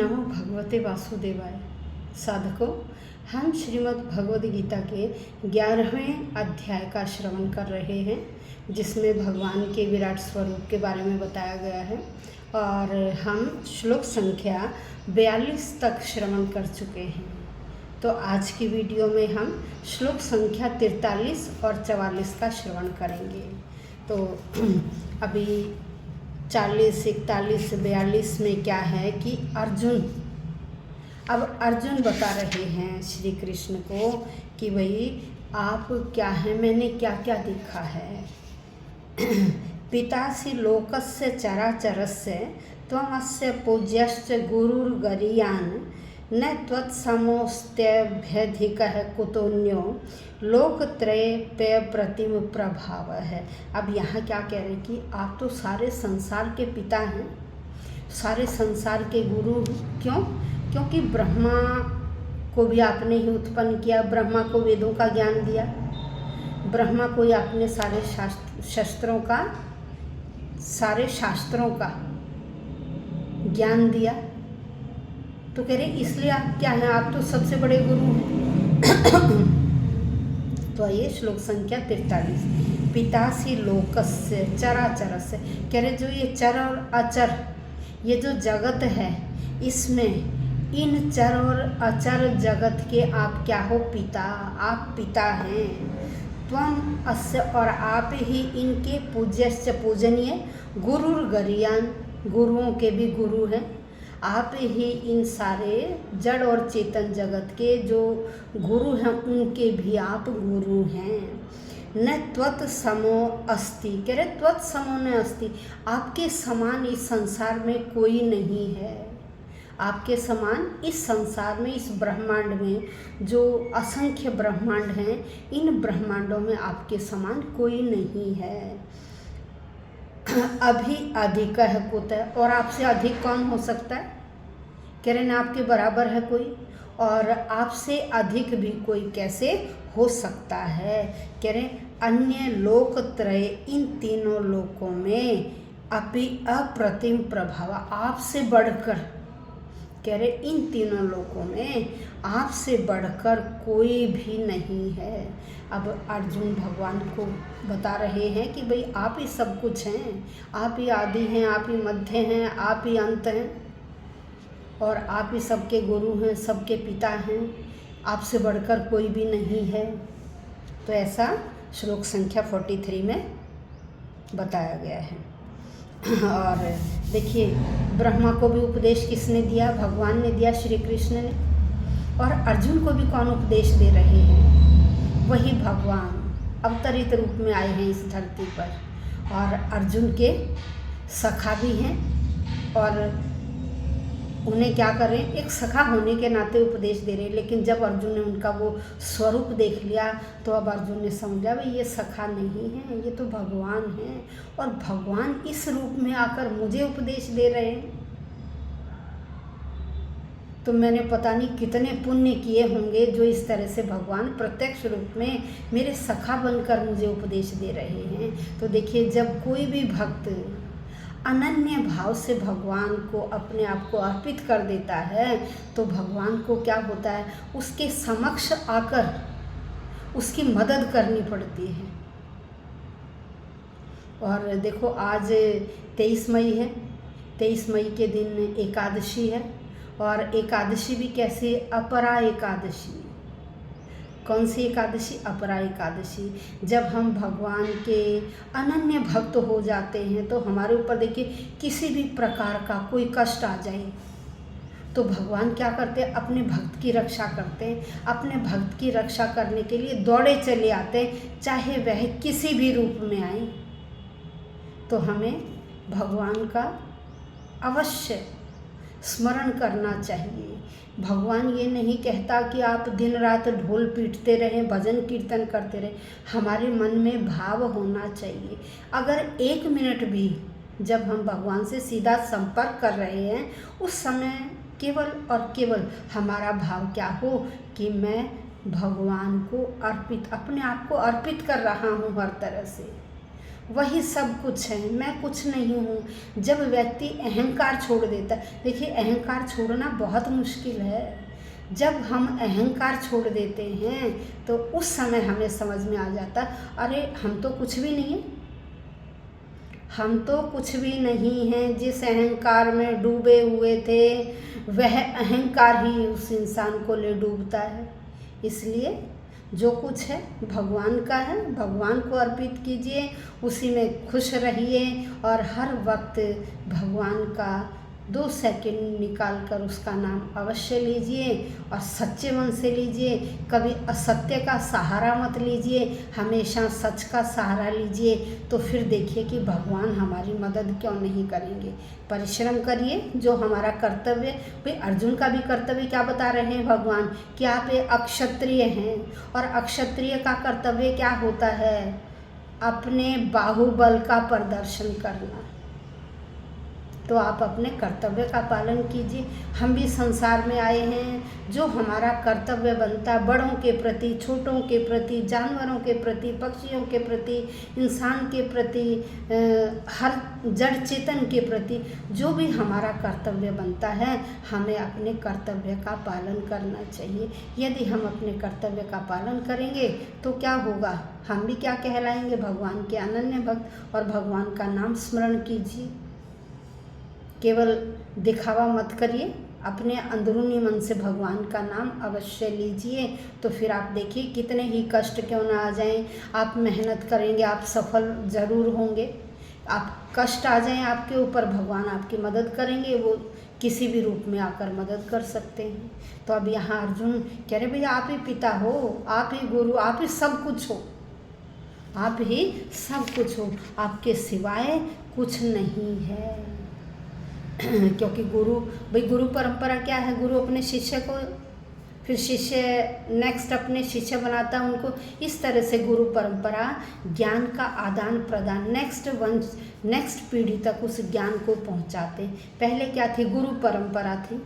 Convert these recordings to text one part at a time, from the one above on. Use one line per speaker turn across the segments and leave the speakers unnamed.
नमो भगवते वासुदेवाय। साधकों, हम श्रीमद् भगवद गीता के 11वें अध्याय का श्रवण कर रहे हैं, जिसमें भगवान के विराट स्वरूप के बारे में बताया गया है और हम श्लोक संख्या 42 तक श्रवण कर चुके हैं। तो आज की वीडियो में हम श्लोक संख्या 43 और 44 का श्रवण करेंगे। तो अभी 40, 41, 42 में क्या है कि अर्जुन बता रहे हैं श्री कृष्ण को कि भाई आप क्या हैं, मैंने क्या क्या देखा है। पितासि लोकस्य चराचरस्य त्वमस्य पूज्यश्च गुरुर्गरीयान् न त्वत्समोऽस्त्यभ्यधिकः कुतोऽन्यो लोकत्रये प्रतिम प्रभाव है। अब यहाँ क्या कह रहे हैं कि आप तो सारे संसार के पिता हैं, सारे संसार के गुरु। क्यों? क्योंकि ब्रह्मा को भी आपने ही उत्पन्न किया, ब्रह्मा को वेदों का ज्ञान दिया, ब्रह्मा को ही आपने सारे शास्त्रों का ज्ञान दिया। तो कह रहे इसलिए आप क्या हैं, आप तो सबसे बड़े गुरु हैं। तो आइए श्लोक संख्या 43। पितासि लोकस्य चराचरस्य, कह रहे जो ये चर और अचर, ये जो जगत है, इसमें इन चर और अचर जगत के आप क्या हो? पिता। आप पिता हैं। त्वम अस्य, और आप ही इनके पूज्यश्च पूजनीय, गुरुर्गरीयान्, गुरुओं के भी गुरु हैं। आप ही इन सारे जड़ और चेतन जगत के जो गुरु हैं, उनके भी आप गुरु हैं। न त्वत्समो अस्ति, कह रहे त्वत्समो न अस्ति, आपके समान इस संसार में कोई नहीं है। आपके समान इस संसार में, इस ब्रह्मांड में जो असंख्य ब्रह्मांड हैं, इन ब्रह्मांडों में आपके समान कोई नहीं है। अभी अधिक है कुतः, और आपसे अधिक कौन हो सकता है? कह रहे ना आपके बराबर है कोई, और आपसे अधिक भी कोई कैसे हो सकता है? कह रहे अन्य लोकत्रय, इन तीनों लोकों में अपि अप्रतिम प्रभाव, आपसे बढ़कर, कह रहे इन तीनों लोकों में आपसे बढ़कर कोई भी नहीं है। अब अर्जुन भगवान को बता रहे हैं कि भाई आप ही सब कुछ हैं, आप ही आदि हैं, आप ही मध्य हैं, आप ही अंत हैं, और आप ही सबके गुरु हैं, सबके पिता हैं, आपसे बढ़कर कोई भी नहीं है। तो ऐसा श्लोक संख्या 43 में बताया गया है। और देखिए, ब्रह्मा को भी उपदेश किसने दिया? भगवान ने दिया, श्री कृष्ण ने। और अर्जुन को भी कौन उपदेश दे रहे हैं? वही भगवान अवतरित रूप में आए हैं इस धरती पर, और अर्जुन के सखा भी हैं, और उन्हें क्या कर रहे हैं? एक सखा होने के नाते उपदेश दे रहे हैं। लेकिन जब अर्जुन ने उनका वो स्वरूप देख लिया, तो अब अर्जुन ने समझा भाई ये सखा नहीं है, ये तो भगवान हैं, और भगवान इस रूप में आकर मुझे उपदेश दे रहे हैं। तो मैंने पता नहीं कितने पुण्य किए होंगे जो इस तरह से भगवान प्रत्यक्ष रूप में मेरे सखा बनकर मुझे उपदेश दे रहे हैं। तो देखिए, जब कोई भी भक्त अनन्य भाव से भगवान को अपने आप को अर्पित कर देता है, तो भगवान को क्या होता है? उसके समक्ष आकर उसकी मदद करनी पड़ती है। और देखो, आज 23 मई है, 23 मई के दिन एकादशी है, और एकादशी भी कैसे? अपरा एकादशी। कौन सी एकादशी? अपरा एकादशी। जब हम भगवान के अनन्य भक्त हो जाते हैं, तो हमारे ऊपर देखिए किसी भी प्रकार का कोई कष्ट आ जाए, तो भगवान क्या करते हैं? अपने भक्त की रक्षा करते हैं। अपने भक्त की रक्षा करने के लिए दौड़े चले आते हैं, चाहे वह किसी भी रूप में आए। तो हमें भगवान का अवश्य स्मरण करना चाहिए। भगवान ये नहीं कहता कि आप दिन रात ढोल पीटते रहें, भजन कीर्तन करते रहें। हमारे मन में भाव होना चाहिए। अगर 1 मिनट भी जब हम भगवान से सीधा संपर्क कर रहे हैं, उस समय केवल और केवल हमारा भाव क्या हो कि मैं भगवान को अर्पित, अपने आप को अर्पित कर रहा हूँ हर तरह से। वही सब कुछ है, मैं कुछ नहीं हूँ। जब व्यक्ति अहंकार छोड़ देता है, देखिए अहंकार छोड़ना बहुत मुश्किल है। जब हम अहंकार छोड़ देते हैं तो उस समय हमें समझ में आ जाता, अरे हम तो कुछ भी नहीं हैं, हम तो कुछ भी नहीं हैं। जिस अहंकार में डूबे हुए थे वह अहंकार ही उस इंसान को ले डूबता है। इसलिए जो कुछ है भगवान का है, भगवान को अर्पित कीजिए, उसी में खुश रहिए और हर वक्त भगवान का 2 सेकंड निकाल कर उसका नाम अवश्य लीजिए और सच्चे मन से लीजिए। कभी असत्य का सहारा मत लीजिए, हमेशा सच का सहारा लीजिए। तो फिर देखिए कि भगवान हमारी मदद क्यों नहीं करेंगे। परिश्रम करिए, जो हमारा कर्तव्य। भाई अर्जुन का भी कर्तव्य क्या बता रहे हैं भगवान कि आप ये अक्षत्रिय हैं, और अक्षत्रिय का कर्तव्य क्या होता है? अपने बाहुबल का प्रदर्शन करना। तो आप अपने कर्तव्य का पालन कीजिए। हम भी संसार में आए हैं, जो हमारा कर्तव्य बनता है बड़ों के प्रति, छोटों के प्रति, जानवरों के प्रति, पक्षियों के प्रति, इंसान के प्रति, हर जड़ चेतन के प्रति जो भी हमारा कर्तव्य बनता है, हमें अपने कर्तव्य का पालन करना चाहिए। यदि हम अपने कर्तव्य का पालन करेंगे तो क्या होगा? हम भी क्या कहलाएंगे? भगवान के अनन्य भक्त। और भगवान का नाम स्मरण कीजिए, केवल दिखावा मत करिए, अपने अंदरूनी मन से भगवान का नाम अवश्य लीजिए। तो फिर आप देखिए कितने ही कष्ट क्यों ना आ जाएं, आप मेहनत करेंगे, आप सफल ज़रूर होंगे। आप कष्ट आ जाएं आपके ऊपर, भगवान आपकी मदद करेंगे, वो किसी भी रूप में आकर मदद कर सकते हैं। तो अब यहाँ अर्जुन कह रहे भैया आप ही पिता हो, आप ही गुरु, आप ही सब कुछ हो, आप ही सब कुछ हो, आपके सिवाय कुछ नहीं है। क्योंकि गुरु, भाई गुरु परंपरा क्या है? गुरु अपने शिष्य को, फिर शिष्य नेक्स्ट अपने शिष्य बनाता है उनको। इस तरह से गुरु परंपरा ज्ञान का आदान प्रदान नेक्स्ट पीढ़ी तक उस ज्ञान को पहुंचाते। पहले क्या थी? गुरु परंपरा थी।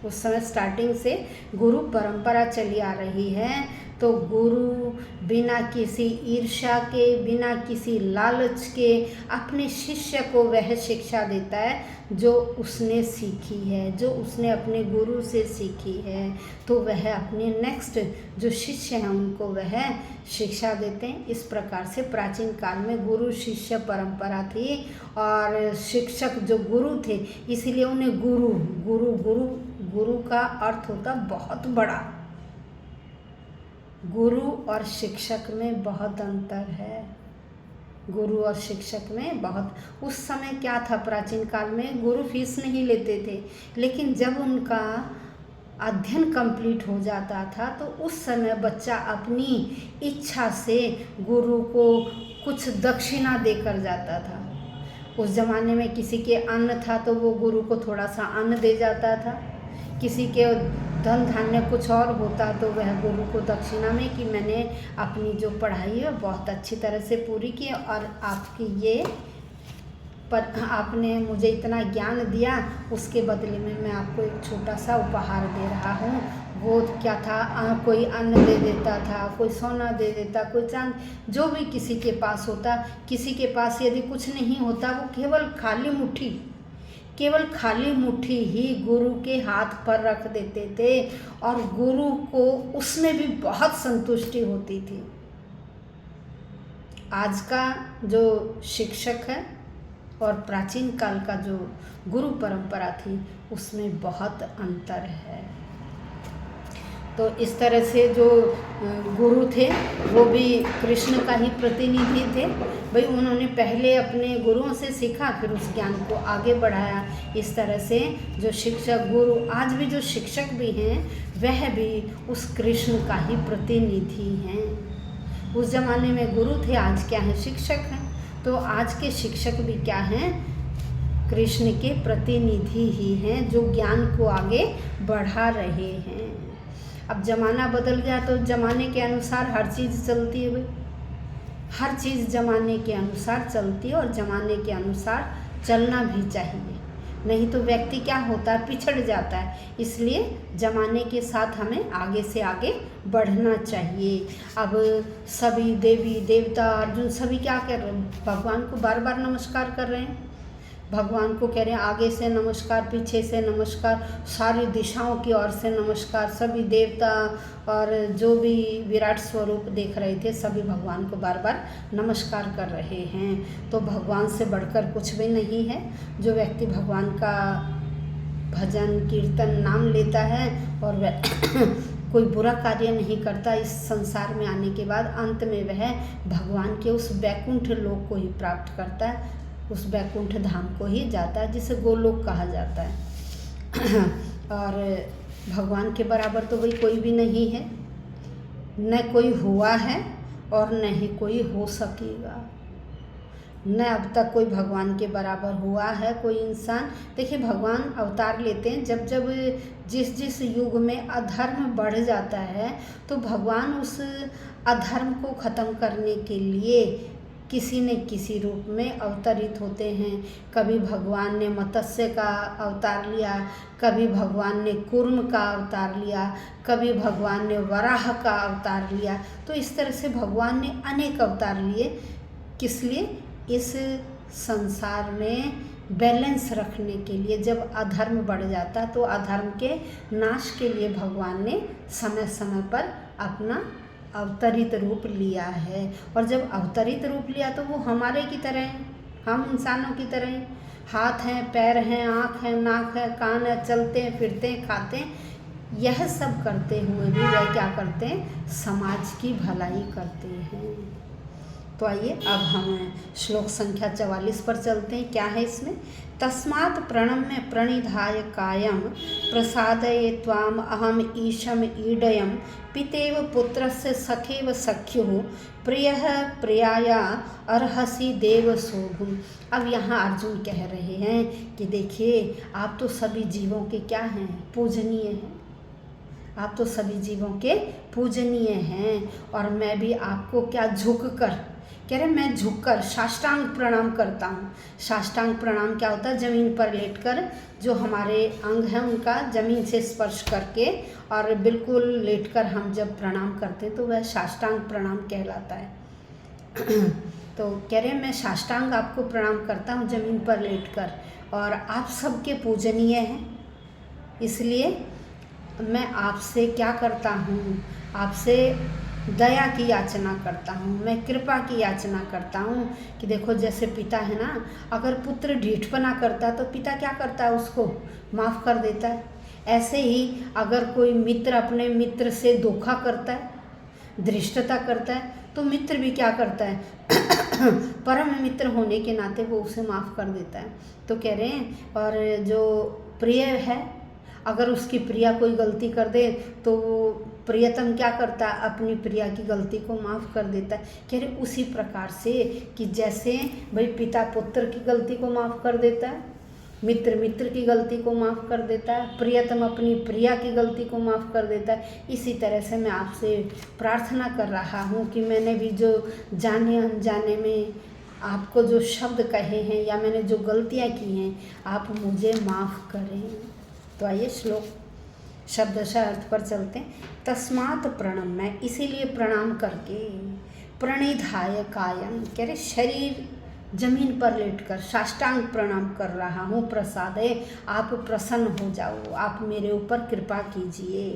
उस समय स्टार्टिंग से गुरु परंपरा चली आ रही है। तो गुरु बिना किसी ईर्ष्या के, बिना किसी लालच के अपने शिष्य को वह शिक्षा देता है जो उसने सीखी है, जो उसने अपने गुरु से सीखी है। तो वह अपने नेक्स्ट जो शिष्य हैं उनको वह शिक्षा देते हैं। इस प्रकार से प्राचीन काल में गुरु शिष्य परंपरा थी। और शिक्षक जो गुरु थे, इसीलिए उन्हें गुरु गुरु गुरु गुरु का अर्थ होता बहुत बड़ा। गुरु और शिक्षक में बहुत अंतर है। गुरु और शिक्षक में बहुत, उस समय क्या था प्राचीन काल में, गुरु फीस नहीं लेते थे, लेकिन जब उनका अध्ययन कंप्लीट हो जाता था तो उस समय बच्चा अपनी इच्छा से गुरु को कुछ दक्षिणा देकर जाता था। उस ज़माने में किसी के अन्न था तो वो गुरु को थोड़ा सा अन्न दे जाता था, किसी के धन धान्य कुछ और होता तो वह गुरु को दक्षिणा में कि मैंने अपनी जो पढ़ाई है बहुत अच्छी तरह से पूरी की और आपकी ये पर आपने मुझे इतना ज्ञान दिया, उसके बदले में मैं आपको एक छोटा सा उपहार दे रहा हूँ। वो क्या था? कोई अन्न दे देता था, कोई सोना दे देता, कोई चांद, जो भी किसी के पास होता। किसी के पास यदि कुछ नहीं होता, वो केवल खाली मुट्ठी ही गुरु के हाथ पर रख देते थे और गुरु को उसमें भी बहुत संतुष्टि होती थी। आज का जो शिक्षक है और प्राचीन काल का जो गुरु परंपरा थी उसमें बहुत अंतर है। तो इस तरह से जो गुरु थे वो भी कृष्ण का ही प्रतिनिधि थे। भाई उन्होंने पहले अपने गुरुओं से सीखा, फिर उस ज्ञान को आगे बढ़ाया। इस तरह से जो शिक्षक गुरु, आज भी जो शिक्षक भी हैं वह भी उस कृष्ण का ही प्रतिनिधि हैं। उस ज़माने में गुरु थे, आज क्या है? शिक्षक हैं। तो आज के शिक्षक भी क्या हैं? कृष्ण के प्रतिनिधि ही हैं जो ज्ञान को आगे बढ़ा रहे हैं। अब ज़माना बदल गया तो ज़माने के अनुसार हर चीज़ चलती है। भाई हर चीज़ ज़माने के अनुसार चलती है और ज़माने के अनुसार चलना भी चाहिए। नहीं तो व्यक्ति क्या होता है, पिछड़ जाता है। इसलिए ज़माने के साथ हमें आगे से आगे बढ़ना चाहिए। अब सभी देवी देवता अर्जुन सभी क्या कर रहे हैं, भगवान को बार बार नमस्कार कर रहे हैं। भगवान को कह रहे हैं आगे से नमस्कार, पीछे से नमस्कार, सारी दिशाओं की ओर से नमस्कार। सभी देवता और जो भी विराट स्वरूप देख रहे थे सभी भगवान को बार बार नमस्कार कर रहे हैं। तो भगवान से बढ़कर कुछ भी नहीं है। जो व्यक्ति भगवान का भजन कीर्तन नाम लेता है और वह कोई बुरा कार्य नहीं करता, इस संसार में आने के बाद अंत में वह भगवान के उस वैकुंठ लोक को ही प्राप्त करता है, उस वैकुंठ धाम को ही जाता है, जिसे गोलोक कहा जाता है। और भगवान के बराबर तो भाई कोई भी नहीं है, न कोई हुआ है और न ही कोई हो सकेगा। न अब तक कोई भगवान के बराबर हुआ है कोई इंसान। देखिए भगवान अवतार लेते हैं, जब जब जिस जिस युग में अधर्म बढ़ जाता है तो भगवान उस अधर्म को ख़त्म करने के लिए किसी न किसी रूप में अवतरित होते हैं। कभी भगवान ने मत्स्य का अवतार लिया, कभी भगवान ने कूर्म का अवतार लिया, कभी भगवान ने वराह का अवतार लिया। तो इस तरह से भगवान ने अनेक अवतार लिए। किस लिए? इस संसार में बैलेंस रखने के लिए। जब अधर्म बढ़ जाता तो अधर्म के नाश के लिए भगवान ने समय समय पर अपना अवतरित रूप लिया है। और जब अवतरित रूप लिया तो वो हमारे की तरह हैं, हम इंसानों की तरह हैं। हाथ हैं, पैर हैं, आँख है, नाक है, कान है, चलते हैं, फिरते हैं, खाते हैं। यह सब करते हुए भी वह क्या करते हैं, समाज की भलाई करते हैं। तो आइए अब हम श्लोक संख्या 44 पर चलते हैं। क्या है इसमें? तस्मात् प्रणम्य प्रणिधाय कायं प्रसादये त्वाम अहम ईशम ईडयम पितेव पुत्रस्य सखेव सख्युः प्रियः प्रियाया अर्हसि देव सोढुम्। अब यहाँ अर्जुन कह रहे हैं कि देखिए आप तो सभी जीवों के क्या हैं, पूजनीय हैं। आप तो सभी जीवों के पूजनीय हैं और मैं भी आपको क्या झुक कर, कह रहे मैं झुककर साष्टांग प्रणाम करता हूँ। साष्टांग प्रणाम क्या होता है? ज़मीन पर लेटकर जो हमारे अंग हैं उनका ज़मीन से स्पर्श करके और बिल्कुल लेटकर हम जब प्रणाम करते हैं तो वह साष्टांग प्रणाम कहलाता है। तो कह रहे मैं साष्टांग आपको प्रणाम करता हूँ ज़मीन पर लेटकर, और आप सबके पूजनीय हैं। इसलिए मैं आपसे क्या करता हूँ, आपसे दया की याचना करता हूँ, मैं कृपा की याचना करता हूँ। कि देखो जैसे पिता है ना, अगर पुत्र ढीठपना करता है तो पिता क्या करता है, उसको माफ़ कर देता है। ऐसे ही अगर कोई मित्र अपने मित्र से धोखा करता है, धृष्टता करता है, तो मित्र भी क्या करता है परम मित्र होने के नाते वो उसे माफ़ कर देता है। तो कह रहे हैं और जो प्रिय है, अगर उसकी प्रिया कोई गलती कर दे तो प्रियतम क्या करता है, अपनी प्रिया की गलती को माफ़ कर देता है। कह रहे उसी प्रकार से कि जैसे भाई पिता पुत्र की गलती को माफ़ कर देता है, मित्र मित्र की गलती को माफ़ कर देता है, प्रियतम अपनी प्रिया की गलती को माफ़ कर देता है, इसी तरह से मैं आपसे प्रार्थना कर रहा हूँ कि मैंने भी जो जाने अनजाने में आपको जो शब्द कहे हैं या मैंने जो गलतियाँ की हैं आप मुझे माफ़ करें। तो आइए श्लोक शब्दशः अर्थ पर चलते हैं। तस्मात् प्रणम्य, इसीलिए प्रणाम करके, प्रणिधाय कायम, कह रहे शरीर जमीन पर लेटकर साष्टांग प्रणाम कर रहा हूँ। प्रसादे, आप प्रसन्न हो जाओ, आप मेरे ऊपर कृपा कीजिए।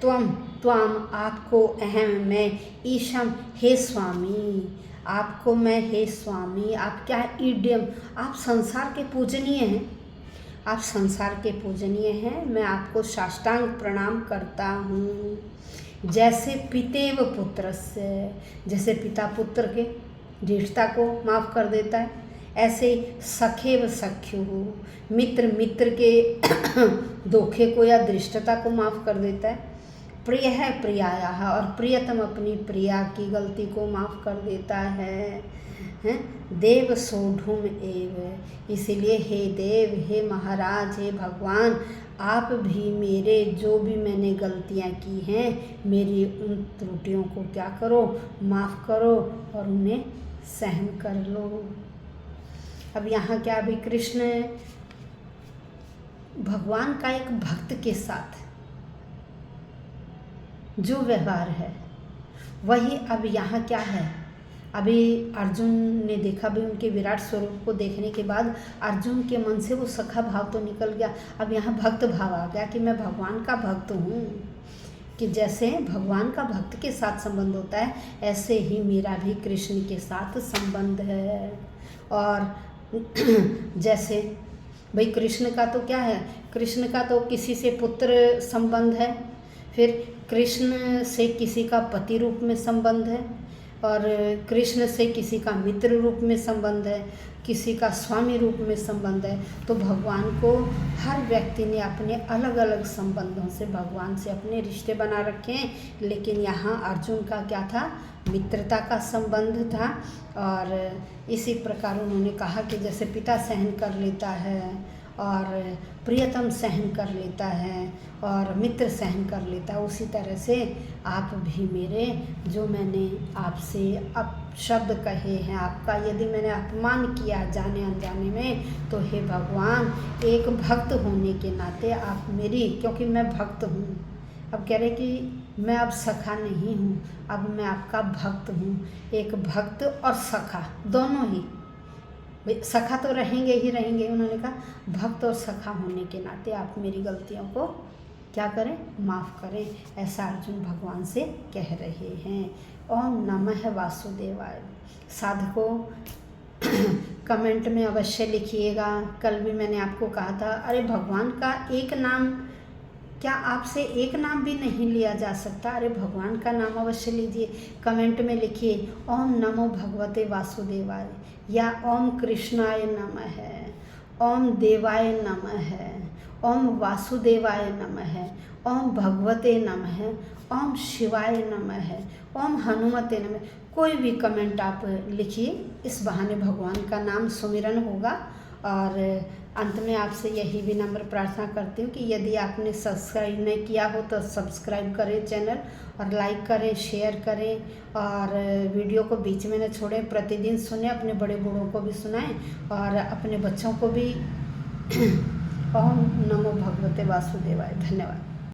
त्वाम, आपको, अहम, मैं, ईशम, हे स्वामी, आपको मैं, हे स्वामी, आप क्या ईड्यम, आप संसार के पूजनीय हैं, आप संसार के पूजनीय हैं, मैं आपको साष्टांग प्रणाम करता हूँ। जैसे पितेव पुत्रस्य, जैसे पिता पुत्र के धृष्टता को माफ़ कर देता है, ऐसे सखेव सख्युः, मित्र मित्र के धोखे को या धृष्टता को माफ़ कर देता है। प्रिय है प्रियायाः, और प्रियतम अपनी प्रिया की गलती को माफ़ कर देता है। देव सोढुम एव, इसीलिए हे देव, हे महाराज, हे भगवान, आप भी मेरे जो भी मैंने गलतियाँ की हैं, मेरी उन त्रुटियों को क्या करो, माफ़ करो और उन्हें सहन कर लो। अब यहाँ क्या, अभी कृष्ण भगवान का एक भक्त के साथ जो व्यवहार है वही अब यहाँ क्या है। अभी अर्जुन ने देखा भी, उनके विराट स्वरूप को देखने के बाद अर्जुन के मन से वो सखा भाव तो निकल गया, अब यहाँ भक्त भाव आ गया कि मैं भगवान का भक्त हूँ। कि जैसे भगवान का भक्त के साथ संबंध होता है, ऐसे ही मेरा भी कृष्ण के साथ संबंध है। और जैसे भाई कृष्ण का तो क्या है, कृष्ण का तो किसी से पुत्र संबंध है, फिर कृष्ण से किसी का पति रूप में संबंध है, और कृष्ण से किसी का मित्र रूप में संबंध है, किसी का स्वामी रूप में संबंध है। तो भगवान को हर व्यक्ति ने अपने अलग अलग संबंधों से भगवान से अपने रिश्ते बना रखे हैं। लेकिन यहाँ अर्जुन का क्या था, मित्रता का संबंध था। और इसी प्रकार उन्होंने कहा कि जैसे पिता सहन कर लेता है और प्रियतम सहन कर लेता है और मित्र सहन कर लेता है, उसी तरह से आप भी मेरे, जो मैंने आपसे शब्द कहे हैं, आपका यदि मैंने अपमान किया जाने अनजाने में, तो हे भगवान एक भक्त होने के नाते आप मेरी, क्योंकि मैं भक्त हूँ, अब कह रहे कि मैं अब सखा नहीं हूँ, अब मैं आपका भक्त हूँ। एक भक्त और सखा दोनों ही, सखा तो रहेंगे ही रहेंगे, उन्होंने कहा भक्त और सखा होने के नाते आप मेरी गलतियों को क्या करें, माफ़ करें, ऐसा अर्जुन भगवान से कह रहे हैं। ओम नमः वासुदेवाय। साधकों कमेंट में अवश्य लिखिएगा। कल भी मैंने आपको कहा था, अरे भगवान का एक नाम, क्या आपसे एक नाम भी नहीं लिया जा सकता? अरे भगवान का नाम अवश्य लीजिए। कमेंट में लिखिए ओम नमो भगवते वासुदेवाय, या ओम कृष्णाय नमः, ओम देवाय नमः, ओम वासुदेवाय नमः, ओम भगवते नमः, ओम शिवाय नमः, ओम हनुमते नमः। कोई भी कमेंट आप लिखिए, इस बहाने भगवान का नाम सुमिरन होगा। और अंत में आपसे यही विनम्र प्रार्थना करती हूँ कि यदि आपने सब्सक्राइब नहीं किया हो तो सब्सक्राइब करें चैनल, और लाइक करें, शेयर करें, और वीडियो को बीच में न छोड़ें, प्रतिदिन सुने, अपने बड़े बूढ़ों को भी सुनाएं और अपने बच्चों को भी। ओम नमो भगवते वासुदेवाय। धन्यवाद।